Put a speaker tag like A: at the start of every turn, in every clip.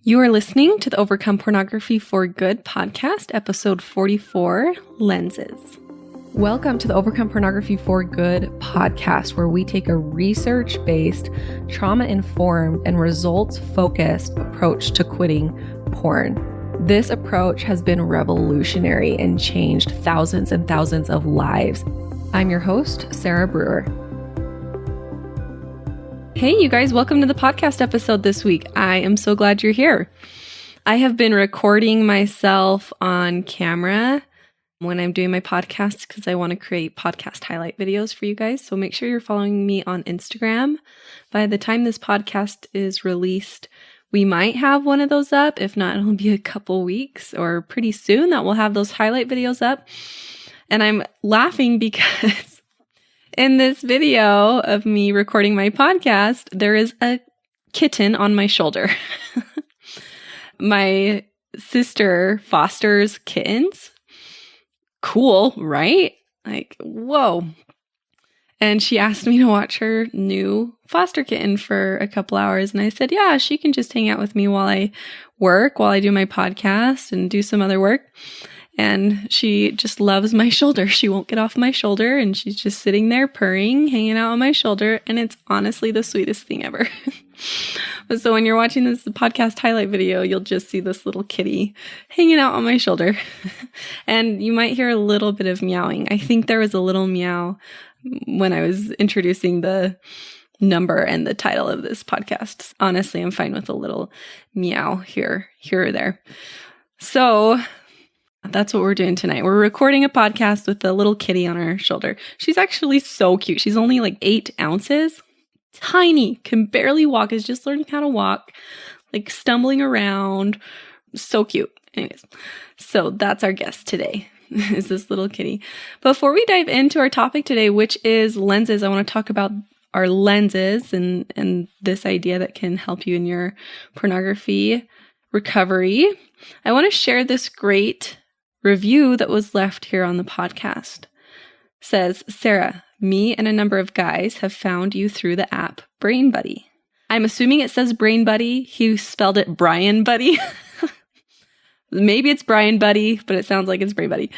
A: You are listening to the Overcome Pornography for Good podcast, episode 44, Lenses. Welcome to the Overcome Pornography for Good podcast, where we take a research-based, trauma-informed, and results-focused approach to quitting porn. This approach has been revolutionary and changed thousands and thousands of lives. I'm your host, Sarah Brewer. Hey, you guys, welcome to the podcast episode this week. I am so glad you're here. I have been recording myself on camera when I'm doing my podcast because I want to create podcast highlight videos for you guys. So make sure you're following me on Instagram. By the time this podcast is released, we might have one of those up. If not, it'll be a couple weeks or pretty soon that we'll have those highlight videos up. And I'm laughing because in this video of me recording my podcast, there is a kitten on my shoulder. My sister fosters kittens. Cool, right? Like, whoa. And she asked me to watch her new foster kitten for a couple hours. And I said, yeah, she can just hang out with me while I work, while I do my podcast and do some other work. And she just loves my shoulder. She won't get off my shoulder, and she's just sitting there purring, hanging out on my shoulder, and it's honestly the sweetest thing ever. So when you're watching this podcast highlight video, you'll just see this little kitty hanging out on my shoulder. And you might hear a little bit of meowing. I think there was a little meow when I was introducing the number and the title of this podcast. Honestly, I'm fine with a little meow here or there. So that's what we're doing tonight. We're recording a podcast with a little kitty on her shoulder. She's actually so cute. She's only like 8 ounces. Tiny, can barely walk, is just learning how to walk, like stumbling around. So cute. Anyways, so that's our guest today, is this little kitty. Before we dive into our topic today, which is lenses, I want to talk about our lenses and this idea that can help you in your pornography recovery. I want to share this great review that was left here on the podcast. It says, Sarah, me and a number of guys have found you through the app Brain Buddy. I'm assuming it says Brain Buddy. He spelled it Brian Buddy. Maybe it's Brian Buddy, but it sounds like it's Brain Buddy.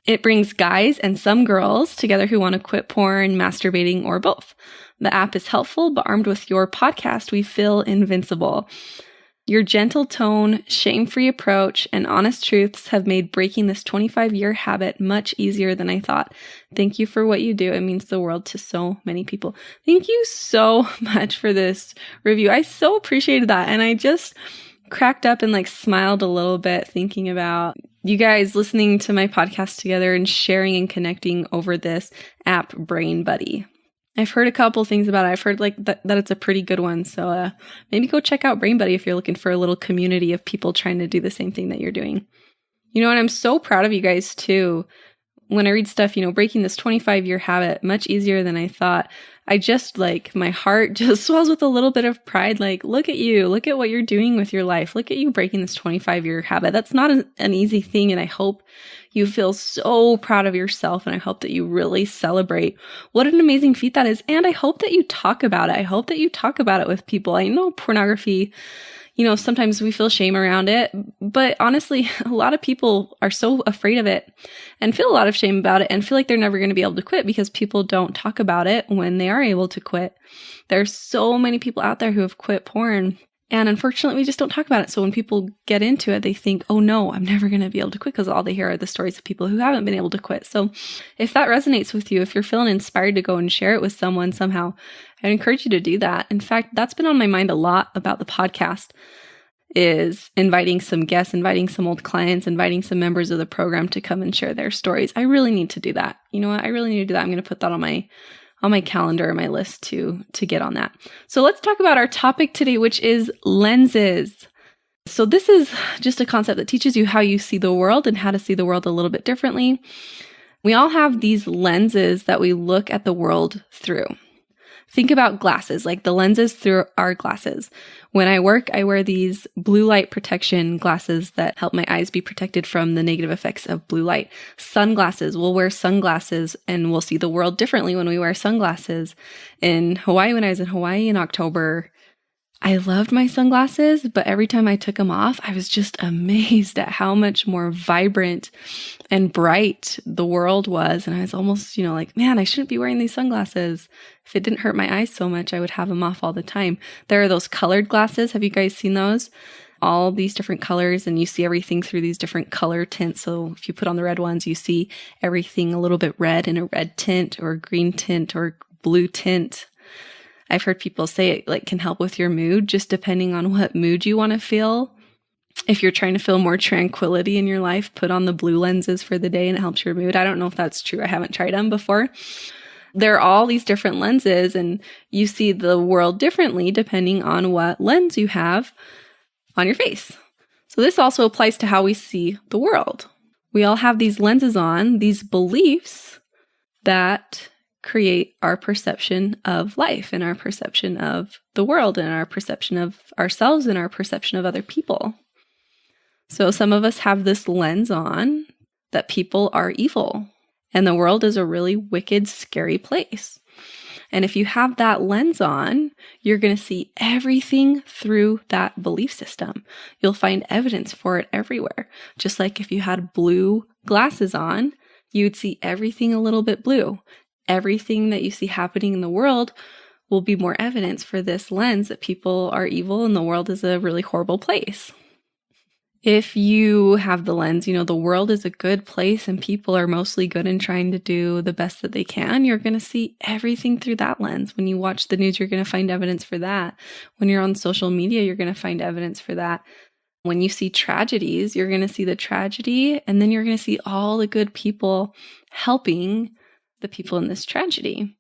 A: It brings guys and some girls together who want to quit porn, masturbating, or both. The app is helpful, but armed with your podcast, we feel invincible. Your gentle tone, shame-free approach, and honest truths have made breaking this 25-year habit much easier than I thought. Thank you for what you do. It means the world to so many people. Thank you so much for this review. I so appreciated that. And I just cracked up and like smiled a little bit thinking about you guys listening to my podcast together and sharing and connecting over this app, Brain Buddy. I've heard a couple things about it. I've heard like that it's a pretty good one. So maybe go check out Brain Buddy if you're looking for a little community of people trying to do the same thing that you're doing. You know, and I'm so proud of you guys too. When I read stuff, breaking this 25-year habit, much easier than I thought. I just my heart just swells with a little bit of pride. Like, look at you. Look at what you're doing with your life. Look at you breaking this 25-year habit. That's not an easy thing. And I hope you feel so proud of yourself. And I hope that you really celebrate what an amazing feat that is. And I hope that you talk about it. I hope that you talk about it with people. I know pornography, sometimes we feel shame around it, but honestly, a lot of people are so afraid of it and feel a lot of shame about it and feel like they're never going to be able to quit because people don't talk about it when they are able to quit. There's so many people out there who have quit porn, and unfortunately, we just don't talk about it. So when people get into it, they think, oh no, I'm never going to be able to quit, because all they hear are the stories of people who haven't been able to quit. So if that resonates with you, if you're feeling inspired to go and share it with someone somehow, I'd encourage you to do that. In fact, that's been on my mind a lot about the podcast, is inviting some guests, inviting some old clients, inviting some members of the program to come and share their stories. I really need to do that. You know what? I really need to do that. I'm going to put that on my calendar, my list to get on that. So let's talk about our topic today, which is lenses. So this is just a concept that teaches you how you see the world and how to see the world a little bit differently. We all have these lenses that we look at the world through. Think about glasses, like the lenses through our glasses. When I work, I wear these blue light protection glasses that help my eyes be protected from the negative effects of blue light. Sunglasses, we'll wear sunglasses and we'll see the world differently when we wear sunglasses. In Hawaii, when I was in Hawaii in October, I loved my sunglasses, but every time I took them off, I was just amazed at how much more vibrant and bright the world was. And I was almost, like, man, I shouldn't be wearing these sunglasses. If it didn't hurt my eyes so much, I would have them off all the time. There are those colored glasses. Have you guys seen those? All these different colors, and you see everything through these different color tints. So if you put on the red ones, you see everything a little bit red in a red tint or a green tint or blue tint. I've heard people say it can help with your mood, just depending on what mood you want to feel. If you're trying to feel more tranquility in your life, put on the blue lenses for the day and it helps your mood. I don't know if that's true. I haven't tried them before. There are all these different lenses, and you see the world differently depending on what lens you have on your face. So this also applies to how we see the world. We all have these lenses on, these beliefs that create our perception of life and our perception of the world and our perception of ourselves and our perception of other people. So some of us have this lens on that people are evil and the world is a really wicked, scary place. And if you have that lens on, you're going to see everything through that belief system. You'll find evidence for it everywhere. Just like if you had blue glasses on, you'd see everything a little bit blue. Everything that you see happening in the world will be more evidence for this lens that people are evil and the world is a really horrible place. If you have the lens, the world is a good place and people are mostly good and trying to do the best that they can, you're going to see everything through that lens. When you watch the news, you're going to find evidence for that. When you're on social media, you're going to find evidence for that. When you see tragedies, you're going to see the tragedy, and then you're going to see all the good people helping the people in this tragedy.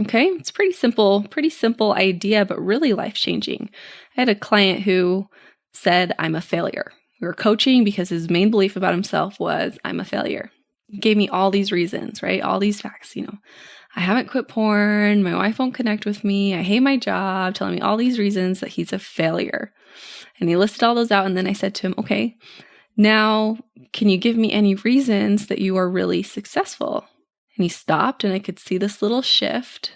A: Okay, it's pretty simple idea, but really life-changing. I had a client who said, I'm a failure. We were coaching because his main belief about himself was, I'm a failure. He gave me all these reasons, right? All these facts, I haven't quit porn, my wife won't connect with me, I hate my job, telling me all these reasons that he's a failure. And he listed all those out, and then I said to him, okay, now can you give me any reasons that you are really successful? And he stopped, and I could see this little shift,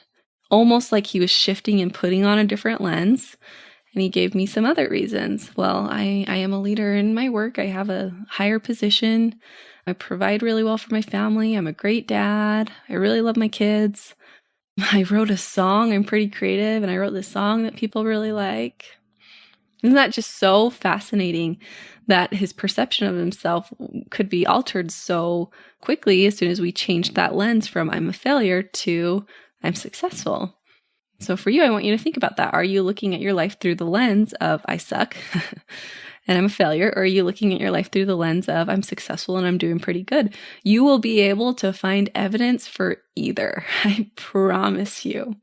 A: almost like he was shifting and putting on a different lens. And he gave me some other reasons. Well, I am a leader in my work. I have a higher position. I provide really well for my family. I'm a great dad. I really love my kids. I wrote a song. I'm pretty creative, and I wrote this song that people really like. Isn't that just so fascinating that his perception of himself could be altered so quickly as soon as we changed that lens from I'm a failure to I'm successful? So for you, I want you to think about that. Are you looking at your life through the lens of I suck and I'm a failure? Or are you looking at your life through the lens of I'm successful and I'm doing pretty good? You will be able to find evidence for either. I promise you.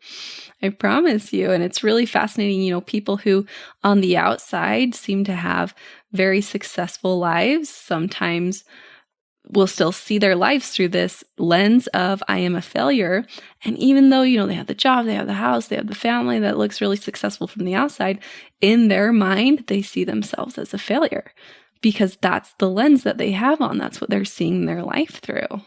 A: I promise you. And it's really fascinating, people who on the outside seem to have very successful lives sometimes will still see their lives through this lens of I am a failure. And even though, they have the job, they have the house, they have the family that looks really successful from the outside, in their mind, they see themselves as a failure because that's the lens that they have on. That's what they're seeing their life through.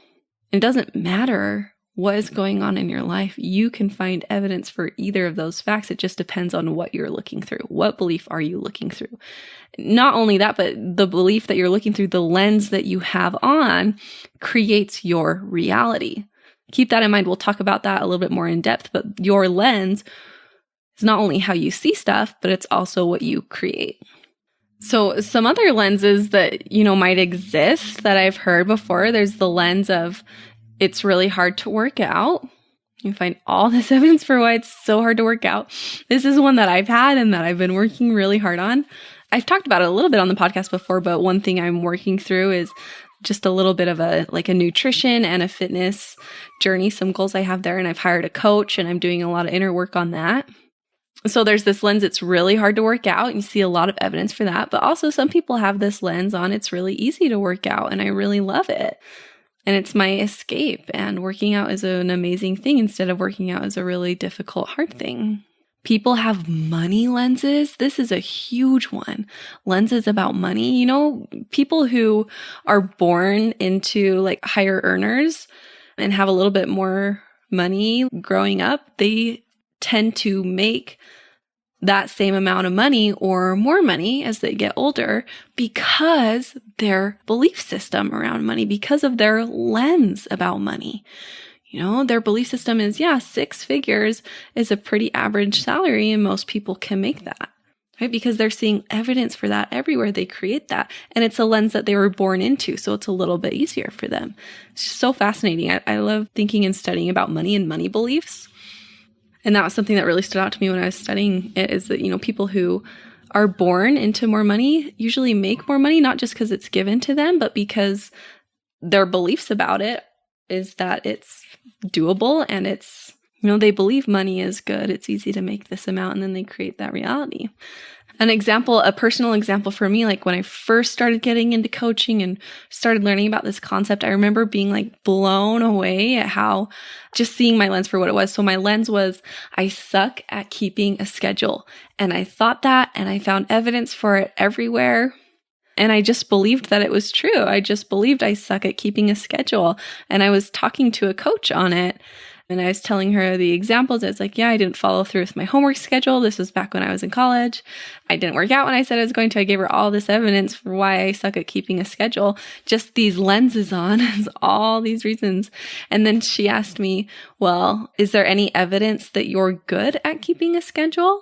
A: It doesn't matter what is going on in your life. You can find evidence for either of those facts. It just depends on what you're looking through. What belief are you looking through? Not only that, but the belief that you're looking through, the lens that you have on creates your reality. Keep that in mind. We'll talk about that a little bit more in depth, but your lens is not only how you see stuff, but it's also what you create. So some other lenses that, might exist that I've heard before, there's the lens of it's really hard to work out. You find all this evidence for why it's so hard to work out. This is one that I've had and that I've been working really hard on. I've talked about it a little bit on the podcast before, but one thing I'm working through is just a little bit of a nutrition and a fitness journey, some goals I have there. And I've hired a coach and I'm doing a lot of inner work on that. So there's this lens, it's really hard to work out. And you see a lot of evidence for that. But also some people have this lens on, it's really easy to work out and I really love it. And it's my escape. And working out is an amazing thing instead of working out is a really difficult, hard thing. People have money lenses. This is a huge one. Lenses about money. People who are born into higher earners and have a little bit more money growing up, they tend to make that same amount of money or more money as they get older because their belief system around money, because of their lens about money. Their belief system is, 6 figures is a pretty average salary and most people can make that, right? Because they're seeing evidence for that everywhere. They create that. And it's a lens that they were born into. So it's a little bit easier for them. It's just so fascinating. I love thinking and studying about money and money beliefs. And that was something that really stood out to me when I was studying it, is that, people who are born into more money usually make more money, not just because it's given to them, but because their beliefs about it is that it's doable and it's, they believe money is good. It's easy to make this amount, and then they create that reality. A personal example for me, like when I first started getting into coaching and started learning about this concept, I remember being like blown away at how, just seeing my lens for what it was. So my lens was, I suck at keeping a schedule. And I thought that, and I found evidence for it everywhere. And I just believed that it was true. I just believed I suck at keeping a schedule. And I was talking to a coach on it. And I was telling her the examples. It's like, I didn't follow through with my homework schedule. This was back when I was in college. I didn't work out when I said I was going to. I gave her all this evidence for why I suck at keeping a schedule. Just these lenses on, all these reasons. And then she asked me, well, is there any evidence that you're good at keeping a schedule?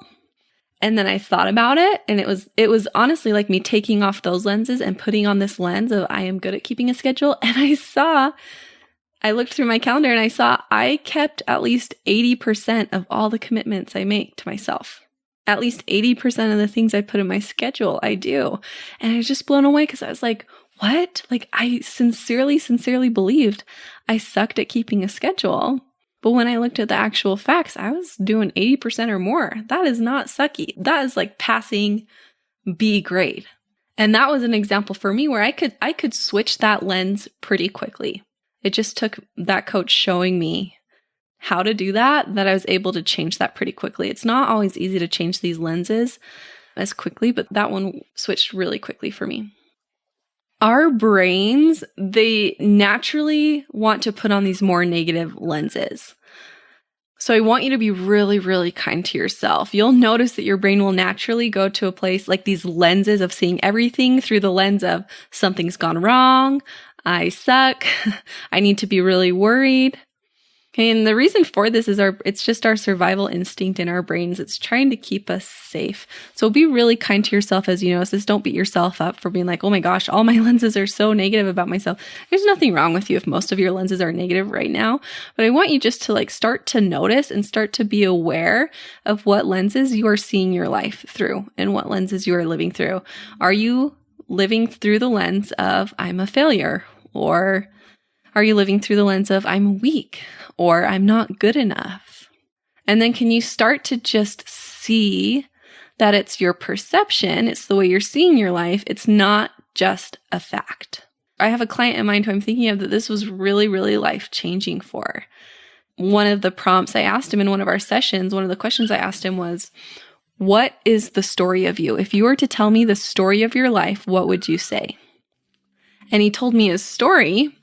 A: And then I thought about it, and it was honestly like me taking off those lenses and putting on this lens of I am good at keeping a schedule. And I looked through my calendar and I saw I kept at least 80% of all the commitments I make to myself. At least 80% of the things I put in my schedule, I do. And I was just blown away because I was like, what? Like, I sincerely believed I sucked at keeping a schedule. But when I looked at the actual facts, I was doing 80% or more. That is not sucky. That is like passing B grade. And that was an example for me where I could switch that lens pretty quickly. It just took that coach showing me how to do that I was able to change that pretty quickly. It's not always easy to change these lenses as quickly, but that one switched really quickly for me. Our brains, they naturally want to put on these more negative lenses. So I want you to be really, really kind to yourself. You'll notice that your brain will naturally go to a place like these lenses of seeing everything through the lens of something's gone wrong, I suck, I need to be really worried. Okay, and the reason for this is it's just our survival instinct in our brains. It's trying to keep us safe. So be really kind to yourself as you notice this. Don't beat yourself up for being like, oh my gosh, all my lenses are so negative about myself. There's nothing wrong with you if most of your lenses are negative right now. But I want you just to start to notice and start to be aware of what lenses you are seeing your life through and what lenses you are living through. Are you living through the lens of I'm a failure? Or are you living through the lens of I'm weak or I'm not good enough? And then can you start to just see that it's your perception, it's the way you're seeing your life, it's not just a fact. I have a client in mind who I'm thinking of that this was really, really life-changing for. One of the prompts I asked him in one of our sessions, one of the questions I asked him was, what is the story of you? If you were to tell me the story of your life, what would you say? And he told me his story,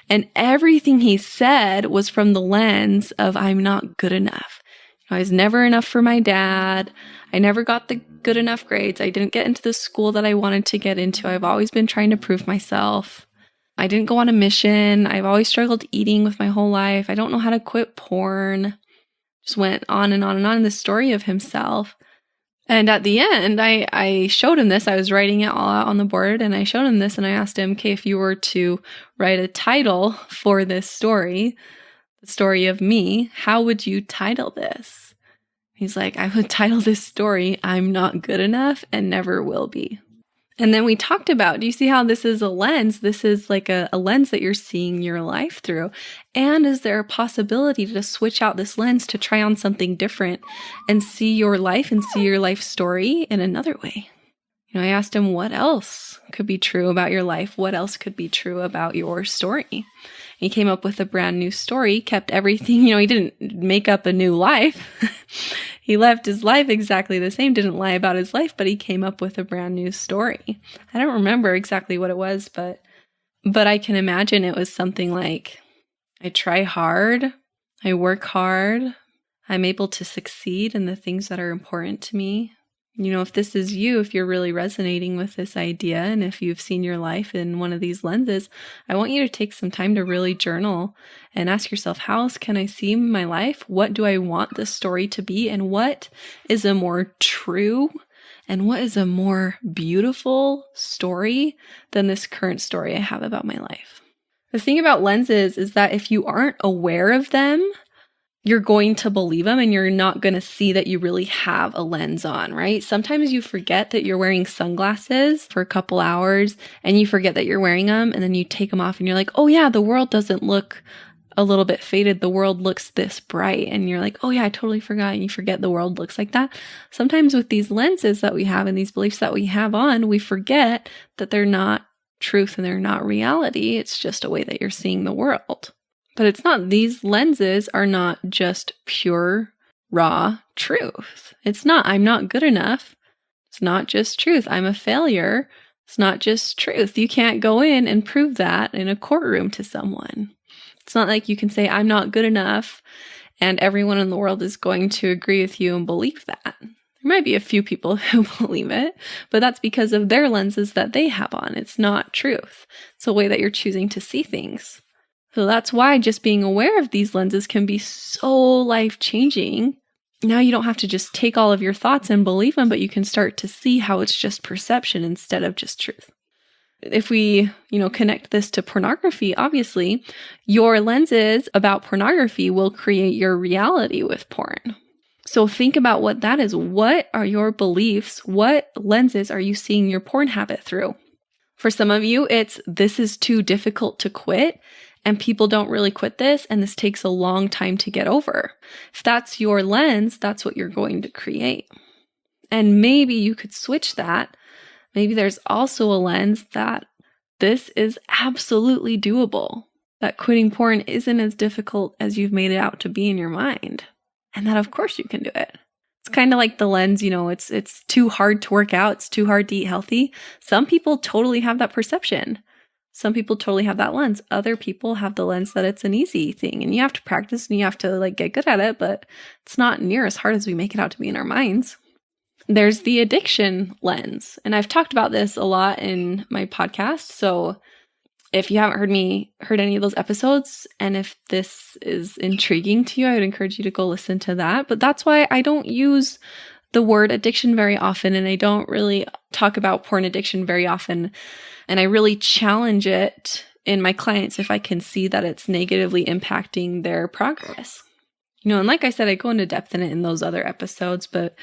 A: and everything he said was from the lens of I'm not good enough. I was never enough for my dad. I never got the good enough grades. I didn't get into the school that I wanted to get into. I've always been trying to prove myself. I didn't go on a mission. I've always struggled eating with my whole life. I don't know how to quit porn. Just went on and on and on in the story of himself. And at the end, I showed him this. I was writing it all out on the board, and I showed him this, and I asked him, okay, if you were to write a title for this story, the story of me, how would you title this? He's like, I would title this story, I'm not good enough and never will be. And then we talked about, do you see how this is a lens? This is like a lens that you're seeing your life through. And is there a possibility to switch out this lens to try on something different and see your life and see your life story in another way? I asked him what else could be true about your life? What else could be true about your story? He came up with a brand new story, kept everything, he didn't make up a new life. He left his life exactly the same, didn't lie about his life, but he came up with a brand new story. I don't remember exactly what it was, but I can imagine it was something like, I try hard, I work hard, I'm able to succeed in the things that are important to me. If this is you, if you're really resonating with this idea, and if you've seen your life in one of these lenses, I want you to take some time to really journal and ask yourself, how else can I see my life? What do I want this story to be? And what is a more true and what is a more beautiful story than this current story I have about my life? The thing about lenses is that if you aren't aware of them, you're going to believe them and you're not going to see that you really have a lens on, right? Sometimes you forget that you're wearing sunglasses for a couple hours and you forget that you're wearing them, and then you take them off and you're like, oh yeah, the world doesn't look a little bit faded. The world looks this bright. And you're like, oh yeah, I totally forgot. And you forget the world looks like that. Sometimes with these lenses that we have and these beliefs that we have on, we forget that they're not truth and they're not reality. It's just a way that you're seeing the world. But it's not, these lenses are not just pure, raw truth. It's not, I'm not good enough. It's not just truth. I'm a failure. It's not just truth. You can't go in and prove that in a courtroom to someone. It's not like you can say, I'm not good enough, and everyone in the world is going to agree with you and believe that. There might be a few people who believe it, but that's because of their lenses that they have on. It's not truth. It's a way that you're choosing to see things. So that's why just being aware of these lenses can be so life-changing. Now you don't have to just take all of your thoughts and believe them, but you can start to see how it's just perception instead of just truth. If we, connect this to pornography, obviously, your lenses about pornography will create your reality with porn. So think about what that is. What are your beliefs? What lenses are you seeing your porn habit through? For some of you, it's this is too difficult to quit. And people don't really quit this, and this takes a long time to get over. If that's your lens, that's what you're going to create. And maybe you could switch that. Maybe there's also a lens that this is absolutely doable, that quitting porn isn't as difficult as you've made it out to be in your mind, and that of course you can do it. It's kind of like the lens, it's too hard to work out, it's too hard to eat healthy. Some people totally have that perception. Some people totally have that lens. Other people have the lens that it's an easy thing and you have to practice and you have to get good at it, but it's not near as hard as we make it out to be in our minds. There's the addiction lens. And I've talked about this a lot in my podcast. So if you haven't heard any of those episodes, and if this is intriguing to you, I would encourage you to go listen to that. But that's why I don't use the word addiction very often, and I don't really talk about porn addiction very often. And I really challenge it in my clients if I can see that it's negatively impacting their progress. And like I said, I go into depth in it in those other episodes, but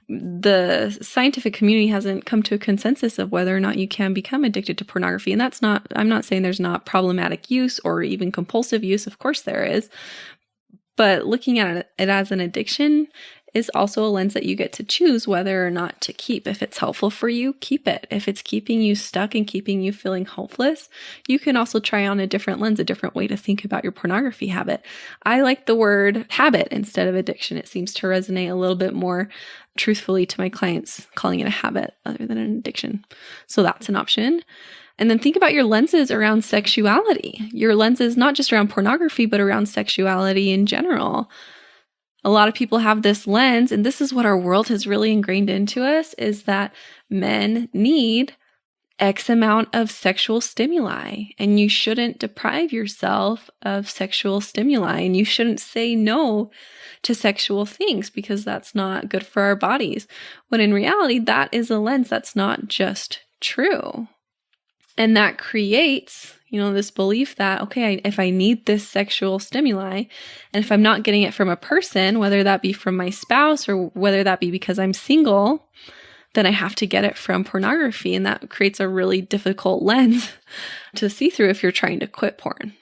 A: the scientific community hasn't come to a consensus of whether or not you can become addicted to pornography. And I'm not saying there's not problematic use or even compulsive use. Of course there is. But looking at it as an addiction is also a lens that you get to choose whether or not to keep. If it's helpful for you, keep it. If it's keeping you stuck and keeping you feeling hopeless, you can also try on a different lens, a different way to think about your pornography habit. I like the word habit instead of addiction. It seems to resonate a little bit more truthfully to my clients, calling it a habit other than an addiction. So that's an option. And then think about your lenses around sexuality. Your lenses, not just around pornography, but around sexuality in general. A lot of people have this lens, and this is what our world has really ingrained into us, is that men need X amount of sexual stimuli, and you shouldn't deprive yourself of sexual stimuli, and you shouldn't say no to sexual things because that's not good for our bodies. When in reality, that is a lens that's not just true. And that creates, this belief that, okay, if I need this sexual stimuli, and if I'm not getting it from a person, whether that be from my spouse or whether that be because I'm single, then I have to get it from pornography. And that creates a really difficult lens to see through if you're trying to quit porn.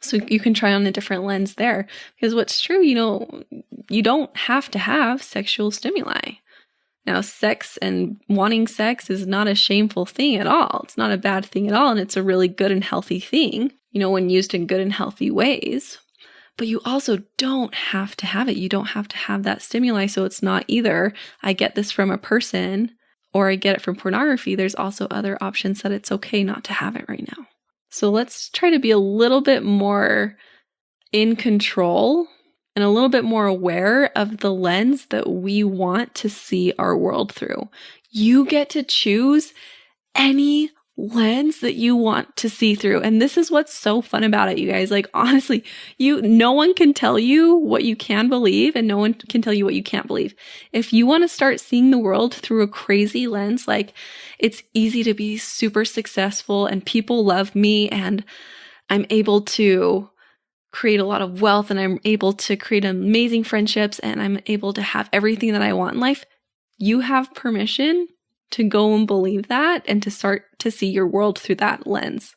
A: So you can try on a different lens there. Because what's true, you don't have to have sexual stimuli. Now, sex and wanting sex is not a shameful thing at all. It's not a bad thing at all. And it's a really good and healthy thing, when used in good and healthy ways. But you also don't have to have it. You don't have to have that stimuli. So it's not either I get this from a person or I get it from pornography. There's also other options that it's okay not to have it right now. So let's try to be a little bit more in control. and a little bit more aware of the lens that we want to see our world through. You get to choose any lens that you want to see through. And this is what's so fun about it, you guys. Like, honestly, no one can tell you what you can believe and no one can tell you what you can't believe. If you want to start seeing the world through a crazy lens, like it's easy to be super successful and people love me and I'm able to create a lot of wealth and I'm able to create amazing friendships and I'm able to have everything that I want in life, you have permission to go and believe that and to start to see your world through that lens.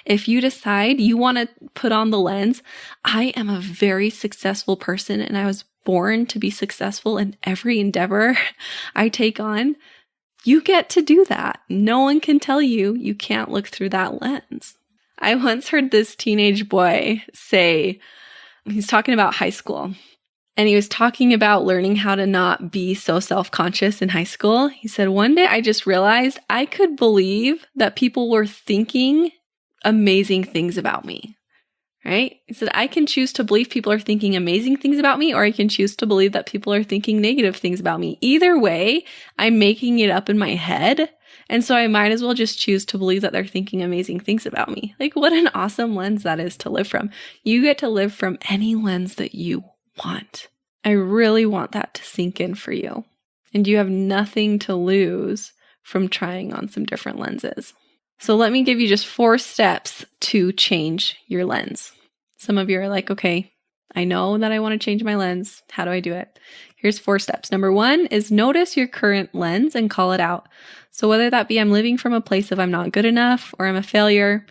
A: If you decide you want to put on the lens, I am a very successful person and I was born to be successful in every endeavor I take on, you get to do that. No one can tell you you can't look through that lens. I once heard this teenage boy say, he's talking about high school. And he was talking about learning how to not be so self-conscious in high school. He said, one day I just realized I could believe that people were thinking amazing things about me, right? He said, I can choose to believe people are thinking amazing things about me, or I can choose to believe that people are thinking negative things about me. Either way, I'm making it up in my head. And so I might as well just choose to believe that they're thinking amazing things about me. Like, what an awesome lens that is to live from. You get to live from any lens that you want. I really want that to sink in for you. And you have nothing to lose from trying on some different lenses. So let me give you just 4 steps to change your lens. Some of you are like, okay, I know that I want to change my lens. How do I do it? Here's 4 steps. Number 1 is notice your current lens and call it out. So whether that be I'm living from a place of I'm not good enough or I'm a failure,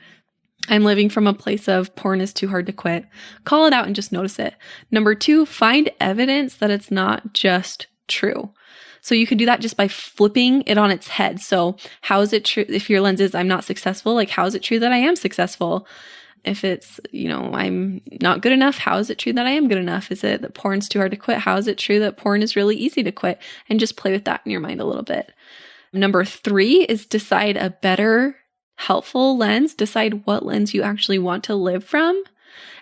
A: I'm living from a place of porn is too hard to quit. Call it out and just notice it. Number 2, find evidence that it's not just true. So you can do that just by flipping it on its head. So how is it true? If your lens is I'm not successful, like how is it true that I am successful? If it's, I'm not good enough, how is it true that I am good enough? Is it that porn's too hard to quit? How is it true that porn is really easy to quit? And just play with that in your mind a little bit. Number 3 is decide a better helpful lens. Decide what lens you actually want to live from.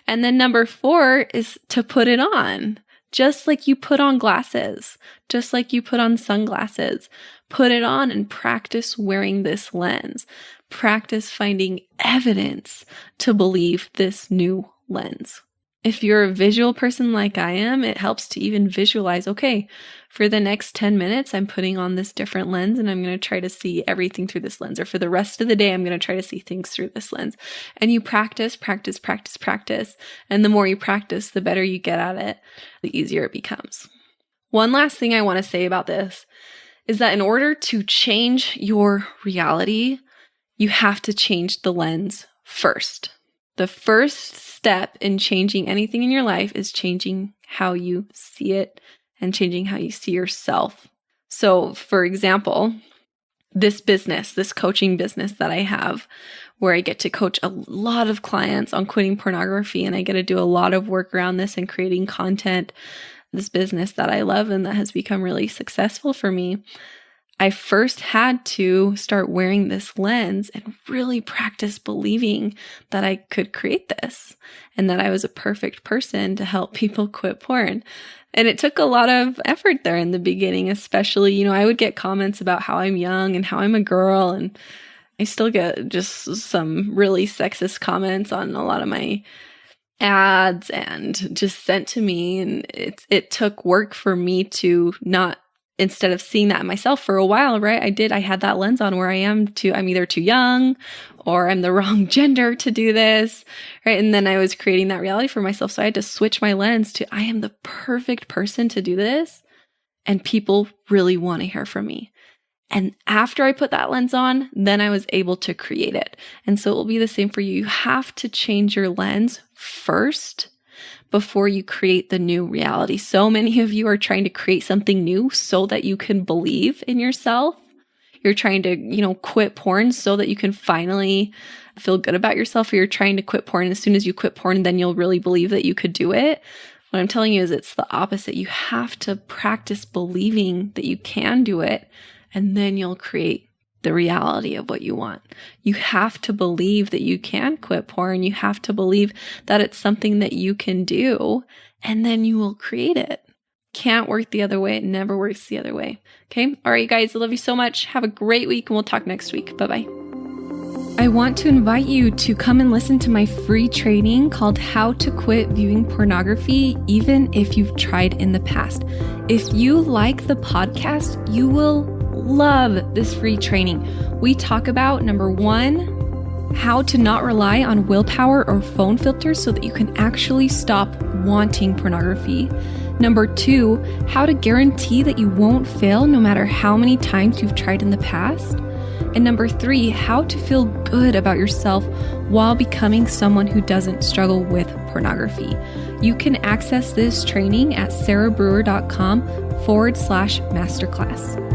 A: And then number 4 is to put it on. Just like you put on glasses, just like you put on sunglasses, put it on and practice wearing this lens. Practice finding evidence to believe this new lens. If you're a visual person like I am, it helps to even visualize, okay, for the next 10 minutes, I'm putting on this different lens and I'm going to try to see everything through this lens. Or for the rest of the day, I'm going to try to see things through this lens. And you practice. And the more you practice, the better you get at it, the easier it becomes. One last thing I want to say about this is that in order to change your reality, you have to change the lens first. The first step in changing anything in your life is changing how you see it and changing how you see yourself. So, for example, this coaching business that I have, where I get to coach a lot of clients on quitting pornography, and I get to do a lot of work around this and creating content, this business that I love and that has become really successful for me. I first had to start wearing this lens and really practice believing that I could create this and that I was a perfect person to help people quit porn. And it took a lot of effort there in the beginning, especially, I would get comments about how I'm young and how I'm a girl. And I still get just some really sexist comments on a lot of my ads and just sent to me. And it took work for me to not, instead of seeing that in myself for a while, right? I had that lens on where I'm either too young or I'm the wrong gender to do this, right? And then I was creating that reality for myself. So I had to switch my lens to I am the perfect person to do this. And people really want to hear from me. And after I put that lens on, then I was able to create it. And so it will be the same for you. You have to change your lens first before you create the new reality. So many of you are trying to create something new so that you can believe in yourself. You're trying to, quit porn so that you can finally feel good about yourself, or you're trying to quit porn. As soon as you quit porn, then you'll really believe that you could do it. What I'm telling you is it's the opposite. You have to practice believing that you can do it, and then you'll create the reality of what you want. You have to believe that you can quit porn. You have to believe that it's something that you can do, and then you will create it. Can't work the other way. It never works the other way. Okay. All right, you guys. I love you so much. Have a great week, and we'll talk next week. Bye-bye. I want to invite you to come and listen to my free training called How to Quit Viewing Pornography, even if you've tried in the past. If you like the podcast, you will love this free training. We talk about, number one, how to not rely on willpower or phone filters so that you can actually stop wanting pornography. Number two, how to guarantee that you won't fail no matter how many times you've tried in the past. And number three, how to feel good about yourself while becoming someone who doesn't struggle with pornography. You can access this training at sarahbrewer.com/masterclass.